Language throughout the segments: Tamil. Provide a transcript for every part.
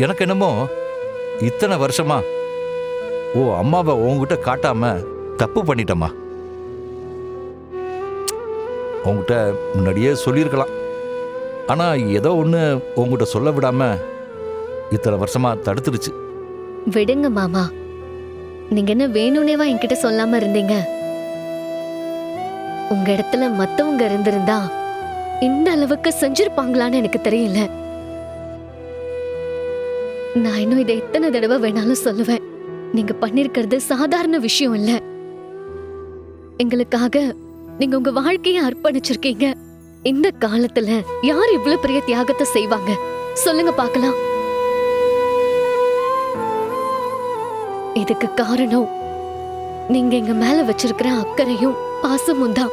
எனக்கு என்னமோ இத்தனை வருஷமா ஓ அம்மாவை உங்ககிட்ட காட்டாம தப்பு பண்ணிட்டம்மா. உங்ககிட்ட முன்னாடியே சொல்லியிருக்கலாம். ஆனா ஏதோ ஒன்று உங்ககிட்ட சொல்ல விடாம இத்தனை வருஷமா தடுத்துருச்சு. விடுங்க மாமா, நீங்க என்ன வேணும்னேவா என்கிட்ட சொல்லாம இருந்தீங்க? உங்க இடத்துல மத்தவங்க இருந்திருந்தா இந்த அளவுக்கு செஞ்சிருப்பாங்களான்னு எனக்கு தெரியல. நான் இன்னும் இதை எத்தனை தடவை வேணாலும் சொல்லுவேன். நீங்க பண்ணிருக்கிறது சாதாரண விஷயம் இல்ல. எங்களுக்காக நீங்க உங்க வாழ்க்கையை அர்ப்பணிச்சிருக்கீங்க. இந்த காலத்துல யார் இவ்வளவு பெரிய தியாகத்தை செய்வாங்க சொல்லுங்க பார்க்கலாம். இதுக்கு காரணம் நீங்க எங்க மேல வச்சிருக்கிற அக்கறையும் பாசமும் தான்.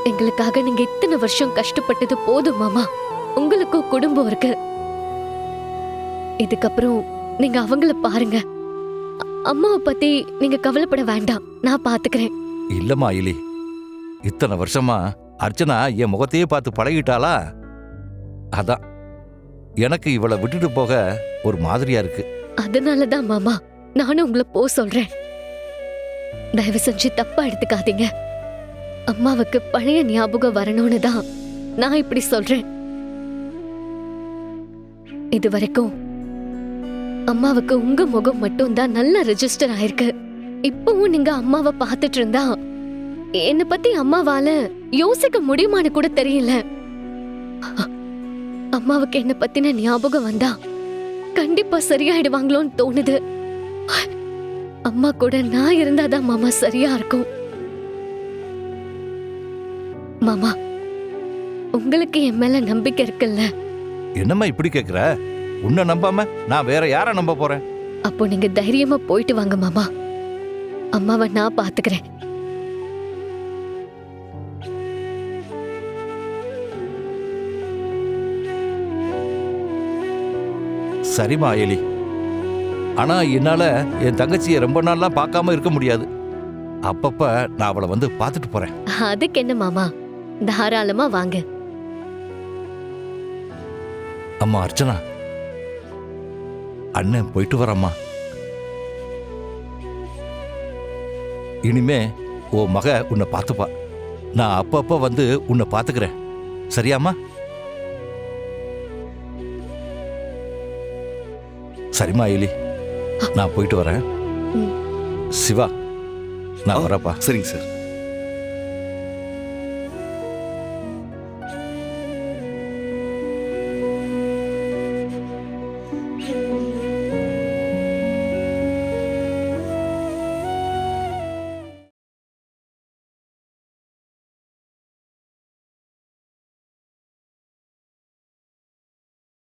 எங்களுக்காக நீங்க இத்தனை வருஷம் கஷ்டப்பட்டது போதும் மாமா. உங்களுக்கும் குடும்பம் இருக்கு. இதுக்கப்புறம் நீங்க அவங்கள பாருங்க. அம்மாவை பத்தி நீங்க கவலைப்பட வேண்டாம், நான் பாத்துக்கிறேன். இல்லம்மா இலி, இத்தனை வருஷமா அர்ச்சனா என் முகத்தையே பார்த்து பழகிட்டாளா? அதான் எனக்கு இவளை விட்டுட்டு போக ஒரு மாதிரியா இருக்கு. அதனாலதான் மாமா நானும் உங்களை போ சொல்றேன். தயவு செஞ்சு தப்பா எடுத்துக்காதீங்க. அம்மாவுக்கு பழைய ஞாபகம் வரணும்னு தான் நான் இப்படி சொல்றேன். இது வரைக்கும் அம்மாவுக்கு உங்க முகம் மட்டும் தான் நல்லா ரெஜிஸ்டர் ஆயிருக்கு. இப்பவும் நீங்க அம்மாவை பார்த்துட்டு இருந்தா என்னை பத்தி அம்மாவால யோசிக்க முடியுமான்னு கூட தெரியல. அம்மாவுக்கு என்ன பத்தின ஞாபகம் வந்தா கண்டிப்பா சரியாயிடுவாங்களோன்னு தோணுது. அம்மா கூட நான் இருந்தாதான் மாமா சரியா இருக்கும். மாமா, உங்களுக்கு என் மேல நம்பிக்கை இருக்குல்ல? என்னம்மா இப்படி கேக்குற? உன்னை நம்பாம நான் வேற யார நம்ப போறேன்? அப்போ நீங்க தைரியமா போயிட்டு வாங்க மாமா. அம்மாவை நான் பாத்துக்கிறேன். சரிம்மா எலி, ஆனா என்னால என் தங்கச்சியை ரொம்ப நாள்லாம் பார்க்காம இருக்க முடியாது. அப்பப்ப நான் அவளை வந்து பார்த்துட்டு போறேன். அதுக்கு என்ன மாமா, தாராளமா வாங்க. அம்மா அர்ச்சனா, அண்ணன் போயிட்டு வரம்மா. இனிமே ஓ மக உன்னை பார்த்துப்பா. நான் அப்பப்ப வந்து உன்னை பார்த்துக்கிறேன். சரியாம்மா? சரிம்மா எலி, நான் போயிட்டு வரேன். சிவா, நான் வரப்பா. சரிங்க சார்.